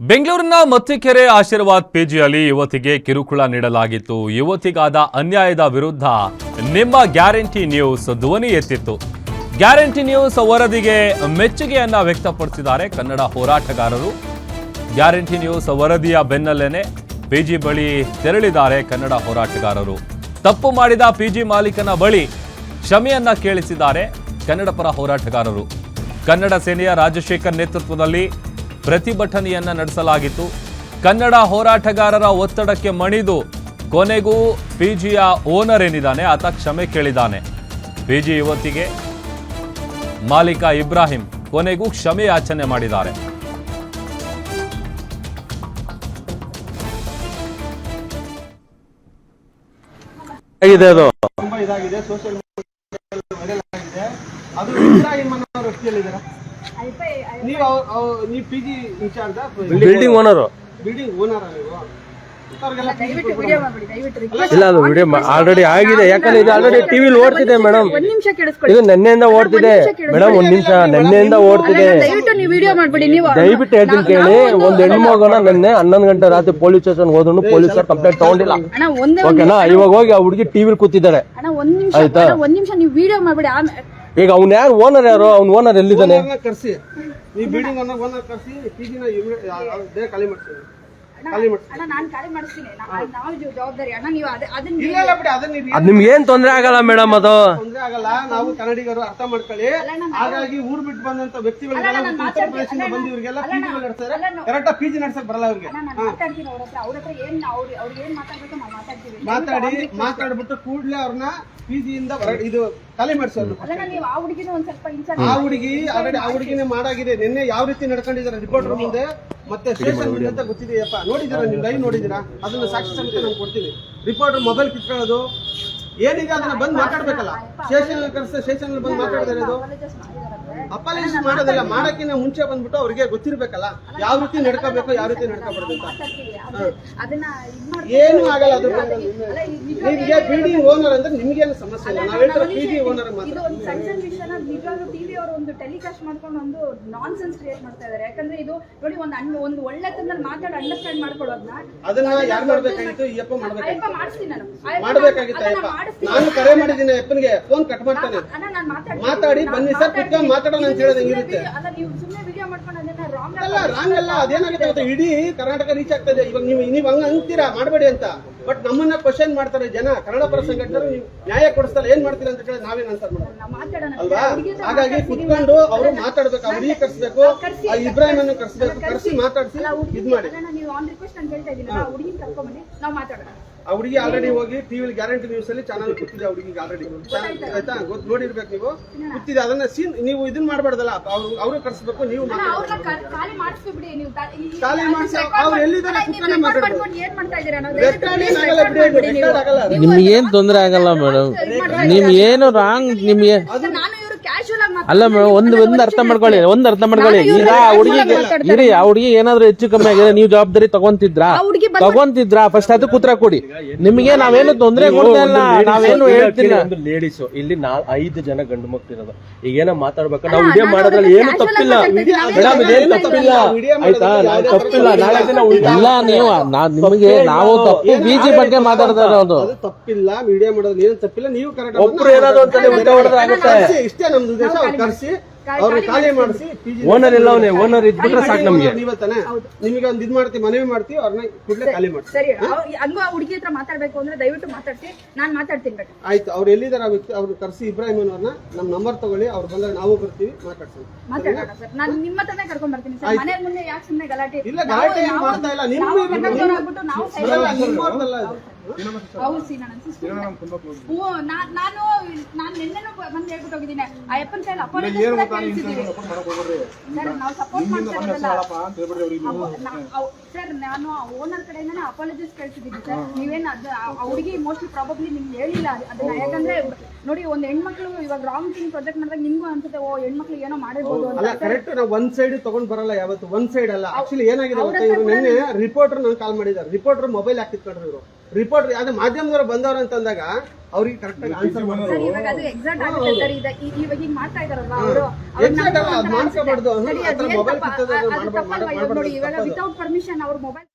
ಬೆಂಗಳೂರಿನ ಮತ್ತಿಕೆರೆ ಆಶೀರ್ವಾದ್ ಪಿಜಿಯಲ್ಲಿ ಯುವತಿಗೆ ಕಿರುಕುಳ ನೀಡಲಾಗಿತ್ತು. ಯುವತಿಗಾದ ಅನ್ಯಾಯದ ವಿರುದ್ಧ ನಿಮ್ಮ ಗ್ಯಾರಂಟಿ ನ್ಯೂಸ್ ಧ್ವನಿ ಎತ್ತಿತ್ತು. ಗ್ಯಾರಂಟಿ ನ್ಯೂಸ್ ವರದಿಗೆ ಮೆಚ್ಚುಗೆಯನ್ನ ವ್ಯಕ್ತಪಡಿಸಿದ್ದಾರೆ ಕನ್ನಡ ಹೋರಾಟಗಾರರು. ಗ್ಯಾರಂಟಿ ನ್ಯೂಸ್ ವರದಿಯ ಬೆನ್ನಲ್ಲೇನೆ ಪಿಜಿ ಬಳಿ ತೆರಳಿದ್ದಾರೆ ಕನ್ನಡ ಹೋರಾಟಗಾರರು. ತಪ್ಪು ಮಾಡಿದ ಪಿಜಿ ಮಾಲೀಕನ ಬಳಿ ಕ್ಷಮೆಯನ್ನ ಕೇಳಿಸಿದ್ದಾರೆ ಕನ್ನಡ ಪರ ಹೋರಾಟಗಾರರು. ಕನ್ನಡ ಸೇನೆಯ ರಾಜಶೇಖರ್ ನೇತೃತ್ವದಲ್ಲಿ ಪ್ರತಿಭಟನೆಯನ್ನ ನಡೆಸಲಾಗಿತ್ತು. ಕನ್ನಡ ಹೋರಾಟಗಾರರ ಒತ್ತಡಕ್ಕೆ ಮಣಿದು ಕೊನೆಗೂ ಪಿಜಿಯ ಓನರ್ ಏನಿದ್ದಾನೆ ಆತ ಕ್ಷಮೆ ಕೇಳಿದ್ದಾನೆ. ಪಿಜಿ ಯುವತಿಗೆ ಮಾಲೀಕ ಇಬ್ರಾಹಿಂ ಕೊನೆಗೂ ಕ್ಷಮೆ ಯಾಚನೆ ಮಾಡಿದ್ದಾರೆ. ತುಂಬಾ ಇದಾಗಿದೆ, ಸೋಷಿಯಲ್ ಮೀಡಿಯಾದಲ್ಲಿ ವೈರಲ್ ಆಗಿದೆ. ಅದು ಇಬ್ರಾಹಿಂ ಅನ್ನೋ ವ್ಯಕ್ತಿಯಲ್ಲಿದ್ದೀರಾ ನೀವು PG incharge building owner building owner ನೀವು ಇಲ್ಲ, ಅದು ವಿಡಿಯೋ ಆಲ್ರೆಡಿ ಆಗಿದೆ. ಯಾಕಂದ್ರೆ ಇದು ಆಲ್ರೆಡಿ ಟಿವಿಲಿ ಓಡ್ತಿದೆ ಮೇಡಮ್. ಇದು ನೆನ್ನೆಯಿಂದ ಓಡ್ತಿದೆ ಮೇಡಮ್. ಒಂದ್ ನಿಮಿಷ, ನೆನ್ನೆಯಿಂದ ಓಡ್ತಿದೆ. ದಯವಿಟ್ಟು ಹೇಳ್ತೀನಿ ಕೇಳಿ. ಒಂದ್ ಹೆಣ್ಮಗನ ನೆನ್ನೆ 11 ಗಂಟೆ ರಾತ್ರಿ ಪೊಲೀಸ್ ಸ್ಟೇಷನ್ ಹೋದ್ರು ಪೊಲೀಸರು ಕಂಪ್ಲೇಂಟ್ ತಗೊಂಡಿಲ್ಲ. ಓಕೆನಾ? ಇವಾಗ ಹೋಗಿ ಆ ಹುಡುಗಿ ಟಿವಿಲಿ ಕೂತಿದ್ದಾರೆ. ಆಯ್ತಾ? ಈಗ ಅವ್ನ ಯಾರು ಓನರ್, ಯಾರು ಅವ್ನ ಓನರ್ ಎಲ್ಲಿದ್ದಾನೆ? ಕರ್ಸಿ, ಈ ಬಿಲ್ಡಿಂಗ್ ಓನರ್ ಕರ್ಸಿ ಪಿಜಿನ ಖಾಲಿ ಮಾಡ್ತೀವಿ. ಅದ್ ನಿಮ್ಗೆ ಏನ್ ತೊಂದ್ರೆ ಆಗಲ್ಲ ಮೇಡಮ್. ಅದು ತೊಂದ್ರೆ ಆಗಲ್ಲ. ನಾವು ಕನ್ನಡಿಗರು ಅರ್ಥ ಮಾಡ್ಕೊಳ್ಳಿ. ಹಾಗಾಗಿ ಊರ್ ಬಿಟ್ಟು ಬಂದಂತ ವ್ಯಕ್ತಿಗಳಿಗೆಲ್ಲ ಉತ್ತರ ಪ್ರದೇಶದಿಂದ ಬಂದಿವ್ರಿಗೆಲ್ಲ ಪಿಜಿ ನಡೆಸ್ತಾರೆ. ಕರೆಕ್ಟ್ ಪಿಜಿ ನಡ್ಸಕ್ ಬರಲ್ಲ ಅವ್ರಿಗೆ. ಮಾತಾಡ್ಬಿಟ್ಟು ಕೂಡ್ಲೆ ಅವ್ರನ್ನ ಪಿಜಿಯಿಂದ ಇದು ಖಾಲಿ ಮಾಡಿಸೋದು. ಆ ಹುಡುಗಿನೇ ಮಾಡಾಗಿದೆ. ನಿನ್ನೆ ಯಾವ ರೀತಿ ನಡ್ಕೊಂಡಿದ್ದಾರೆ ರಿಪೋರ್ಟರ್ ಮುಂದೆ ಮತ್ತೆ ಸ್ಟೇಷನ್ ಮುಂದೆ ಅಂತ ಗೊತ್ತಿದೆಯಪ್ಪ. ನೋಡಿದ್ದೀರಾ ನೀವು? ಲೈವ್ ನೋಡಿದ್ದೀರಾ? ಅದನ್ನ ಸಾಕ್ಷಿ ಸಮೇತ ನಾನು ಕೊಡ್ತೀನಿ. ರಿಪೋರ್ಟರ್ ಮೊಬೈಲ್ ಕಿತ್ಕೊಳ್ಳೋದು ಏನಿದೆ ಅದನ್ನ ಬಂದ್ ಮಾತಾಡ್ಬೇಕಲ್ಲ. ಸ್ಟೇಷನ್ ಕರೆಸ ಸ್ಟೇಷನ್ ಬಂದ್ ಮಾತಾಡ್ತಾರೆ. ಅದು ಅಪಾಲೈಸ್ ಮಾಡೋದಿಲ್ಲ. ಮಾಡಕ್ಕಿಂತ ಮುಂಚೆ ಬಂದ್ಬಿಟ್ಟು ಅವ್ರಿಗೆ ಗೊತ್ತಿರ್ಬೇಕಲ್ಲ ಯಾವ ರೀತಿ ನಡ್ಕೋಬೇಕು, ಯಾವ ರೀತಿ ನಡ್ಕೋಬಾರ್ದು ಅಂತ. ಏನು ಆಗಲ್ಲ. ಅದು ನಿಮ್ಗೆ ಬಿಲ್ಡಿಂಗ್ ಓನರ್ ಅಂದ್ರೆ ನಿಮ್ಗೇನು ಸಮಸ್ಯೆ ಇಲ್ಲ. ನಾವ್ ಹೇಳ್ತಾರೆ ಪಿಜಿ ಓನರ್ ಮಾತ್ರ. ಟೆಲಿಕಾಸ್ಟ್ ಮಾಡ್ಕೊಂಡು ಒಂದು ನಾನ್ ಸೆನ್ಸ್ ಕ್ರಿಯೇಟ್ ಮಾಡ್ತಾ ಇದಾರೆ. ಯಾಕಂದ್ರೆ ಇದು ನೋಡಿ, ಒಂದು ಒಳ್ಳೆತನದಲ್ಲಿ ಮಾತಾಡಿ ಅಂಡರ್ಸ್ಟ್ಯಾಂಡ್ ಮಾಡ್ಕೊಳ್ಳೋದನ್ನ ಅದನ್ನ ಯಾರು ಮಾಡ್ಬೇಕಾಗಿತ್ತು? ಈ ಅಪ್ಪ ಮಾಡ್ಬೇಕಾಗಿತ್ತು. ಮಾಡಿಸ್ತೀನಿ ನಾನು. ಮಾಡ್ಬೇಕಾಗಿತ್ತು ಅಪ್ಪ. ನಾನು ಕರೆ ಮಾಡಿದ್ದೀನಿ ಅಪ್ಪನಿಗೆ. ಫೋನ್ ಕಟ್ ಮಾಡ್ತಾನೆ. ಮಾತಾಡಿ ಬನ್ನಿ ಸರ್, ಕುತ್ಕೊಂಡು ಮಾತಾಡೋಣ ಅಂತ ಹೇಳೋದು ಹೆಂಗಿರುತ್ತೆ? ಅಲ್ಲ, ರಾಂಗ್ ಅಲ್ಲ. ಅದೇನಾಗುತ್ತೆ ಇಡೀ ಕರ್ನಾಟಕ ರೀಚ್ ಆಗ್ತದೆ. ಇವಾಗ ನೀವು ಹಂಗ ಅಂತೀರಾ ಮಾಡಬೇಡಿ ಅಂತ. ಬಟ್ ನಮ್ಮನ್ನ ಕ್ವಶನ್ ಮಾಡ್ತಾರೆ ಜನ. ಕನ್ನಡ ಪರ ಸಂಘಟನೆ ನೀವು ನ್ಯಾಯ ಕೊಡಿಸ್ತಾರೆ, ಏನ್ ಮಾಡ್ತೀರಾ ಅಂತ ಹೇಳಿ ನಾವೇನ್ ಆನ್ಸರ್ ಮಾಡೋದು ಅಲ್ವಾ? ಹಾಗಾಗಿ ಕುತ್ಕೊಂಡು ಅವರು ಮಾತಾಡ್ಬೇಕು. ಅವ್ರಿಗೆ ಕರ್ಸ್ಬೇಕು, ಇಬ್ರಾಹಿಂ ಅನ್ನು ಕರ್ಸ್ಬೇಕು. ಕರ್ಸಿ ಮಾತಾಡ್ಸಿ ಇದ್ ಮಾಡಿ. ಆ ಹುಡುಗಿ ಆಲ್ರೆಡಿ ಹೋಗಿ ಟಿವಿಲಿ ಗ್ಯಾರಂಟಿ ನ್ಯೂಸ್ ಅಲ್ಲಿ ಚಾನಲ್ ಕೂತಿದೆ. ಹುಡುಗಿಗೆ ಆಲ್ರೆಡಿ ಆಯ್ತಾ, ನೋಡಿರ್ಬೇಕು ನೀವು. ಕೂತಿದೆ. ಅದನ್ನ ಸೀನ್ ನೀವು ಇದನ್ನ ಮಾಡಬಾರ್ದಲ್ಲ. ಅವರು ಕರ್ಸ್ಬೇಕು, ನೀವು ಖಾಲಿ ಮಾಡಿಸಿ. ಅವ್ರು ಎಲ್ಲಿದ್ದಾರೆ ಕೂತ್ಕೊಂಡೆ ಮಾತಾಡ್ಬೇಕು. ನಿಮ್ಗೆ ಏನ್ ತೊಂದ್ರೆ ಆಗಲ್ಲ ಮೇಡಮ್. ನಿಮ್ ಏನು ರಾಂಗ್ ನಿಮ್ಗೆ ಅಲ್ಲ ಮೇಡಮ್. ಒಂದು ಅರ್ಥ ಮಾಡ್ಕೊಳ್ಳಿ. ಈಗ ಆ ಹುಡುಗಿ ಏನಾದ್ರು ಹೆಚ್ಚು ಕಮ್ಮಿ ಆಗಿದೆ, ನೀವು ಜವಾಬ್ದಾರಿ ತಗೊಂತಿದ್ರಾ? ಫಸ್ಟ್ ಅದು ಕೂತ್ರ ಕೊಡಿ. ನಿಮ್ಗೆ ನಾವೇನು ತೊಂದ್ರೆ ಕೊಡ್ತಾ ಇಲ್ಲ, ನಾವೇನು ಹೇಳ್ತಿಲ್ಲ. ಲೇಡೀಸ್ ಇಲ್ಲಿ 5 ಜನ ಗಂಡು ಮಕ್ಕಳಿರೋದು. ಈಗ ಏನೋ ಮಾತಾಡ್ಬೇಕು. ನಾವು ವಿಡಿಯೋ ಮಾಡೋದ್ರಲ್ಲಿ ಏನು ತಪ್ಪಿಲ್ಲ ಮೇಡಮ್. ಇದೇನು ತಪ್ಪಿಲ್ಲ ಆಯ್ತಾ? ನಾವು ತಪ್ಪಿಲ್ಲ. ನಾಳೆ ದಿನ ಇಲ್ಲ ನೀವು ನಿಮಗೆ ನಾವು ತಪ್ಪು ಪಿಜಿ ಬಗ್ಗೆ ಮಾತಾಡ್ತಾ ಇರೋದು. ಅದು ತಪ್ಪಿಲ್ಲ. ವಿಡಿಯೋ ಮಾಡೋದ್ರಲ್ಲಿ ಏನು ತಪ್ಪಿಲ್ಲ. ನೀವು ಕರೆಕ್ಟ್ ಒಬ್ರು ಏನಾದ್ರು ಅಂತ ಆಗುತ್ತೆ. ಇಷ್ಟೇ ನಮ್ದು ಉದ್ದೇಶ. ಕರ್ಸಿ ಅವ್ರನ್ನ ಖಾಲಿ ಮಾಡಿಸಿ. ಓನರ್ ಎಲ್ಲ ಓನರ್ ಇದ್ಬಿಟ್ರೆ ಸಾಕು ನಮ್ಗೆ. ನೀವತ್ತಾನೆ ನಿಮಗೆ ಒಂದು ಇದ್ ಮಾಡ್ತೀವಿ, ಮನವಿ ಮಾಡ್ತೀವಿ. ಅವ್ರನ್ನ ಕೂಡಲೇ ಖಾಲಿ ಮಾಡಿ. ಸರಿ, ಹಂಗೂ ಹುಡುಗಿ ಹತ್ರ ಮಾತಾಡ್ಬೇಕು ಅಂದ್ರೆ ದಯವಿಟ್ಟು ಮಾತಾಡ್ತೀನಿ. ನಾನು ಮಾತಾಡ್ತೀನಿ. ಆಯ್ತು. ಅವ್ರು ಎಲ್ಲಿದ್ದಾರೆ ಆ ವ್ಯಕ್ತಿ ಅವ್ರು ಕರ್ಸಿ. ಇಬ್ರಾಹಿಂ ಅವ್ರನ್ನ ನಮ್ಮ ನಂಬರ್ ತಗೊಳ್ಳಿ. ಅವ್ರು ಬಂದಾಗ ನಾವು ಬರ್ತೀವಿ, ಮಾತಾಡ್ತೀವಿ. ಮಾತಾಡೋಣ ಸರ್. ನಾನು ನಿಮ್ಮ ಹತ್ರನೇ ಕರ್ಕೊಂಡ್ ಬರ್ತೀನಿ ಸರ್. ಮನೆ ಮುಂದೆ ಯಾಕೆ ಸುಮ್ಮನೆ ಗಲಾಟೆ? ಇಲ್ಲ, ಗಲಾಟೆ ಏನು ಮಾಡ್ತಾ ಇಲ್ಲ. ನಾನು ನಿನ್ನೆನೂ ಬಂದು ಹೇಳ್ಬಿಟ್ಟು ಹೋಗಿದ್ದೀನಿ. ಆ ಅಪ್ಪನ ಕೈಯಲ್ಲಿ ಅಪಾಲಜಿ ನಾವು ಸಪೋರ್ಟ್ ಮಾಡ್ತಾ ಸರ್. ನಾನು ಓನರ್ ಕಡೆಯಿಂದಾನೆ ಅಪಾಲಜಿಸ್ ಕಳ್ಸಿದ್ದೀನಿ ಸರ್. ನೀವೇನು ಹುಡುಗಿ ಮೋಸ್ಟ್ಲಿ ಪ್ರಾಬಬ್ಲಿ ನಿಮ್ಗೆ ಹೇಳಿಲ್ಲ ಅದನ್ನ. ಯಾಕಂದ್ರೆ ನೋಡಿ, ಒಂದು ಹೆಣ್ಮಕ್ಳು ಇವಾಗ ರಾಂಗ್ ಥಿಂಗ್ ಪ್ರೊಜೆಕ್ಟ್ ಮಾಡಿದಾಗ ನಿಮ್ಗೂ ಅನ್ಸುತ್ತೆ ಓ ಹೆಣ್ಮಕ್ಳು ಏನೋ ಮಾಡಿರ್ಬೋದು ಅಂತ. ಕರೆಕ್ಟ್. ನಾವು ಒಂದ್ ಸೈಡ್ ತಗೊಂಡ್ ಬರಲ್ಲ ಯಾವತ್ತು. ಒಂದ್ ಸೈಡ್ ಅಲ್ಲ. ಆಕ್ಚುಲಿ ಏನಾಗಿದೆ ಗೊತ್ತಾ, ಇವರು ನಿನ್ನೆ ರಿಪೋರ್ಟರ್ ನಾನು ಕಾಲ್ ಮಾಡಿದ್ದಾರೆ. ರಿಪೋರ್ಟರ್ ಮೊಬೈಲ್ ಹಾಕಿತ್ಕೊಂಡ್ರು ಇವರು. ರಿಪೋರ್ಟ್ ಅದೇ ಮಾಧ್ಯಮದವರು ಬಂದವ್ರು ಅಂತಂದಾಗ ಅವ್ರಿಗೆ ಕರೆಕ್ಟ್ ಆಗಿ ಆನ್ಸರ್ ಸರ್ ಮಾಡ್ತಾರೆ. ಇವಾಗ ಅದು ಎಕ್ಸಾಕ್ಟ್ ಆಗುತ್ತೆ ಸರ್ ಇವಾಗ ಈಗ ಮಾಡ್ತಾ ಇದಾರಲ್ವಾ ಅವರು Exact ಅಲ್ಲ, ಅದ್ ಮಾಡ್ಸ್ಕೊಬಾರ್ದು. ಆ ಥರ ಮೊಬೈಲ್ ಕಿತ್ತೋದು ನೋಡಿ ಇವಾಗ ವಿತೌಟ್ ಪರ್ಮಿಷನ್ ಅವ್ರ ಮೊಬೈಲ್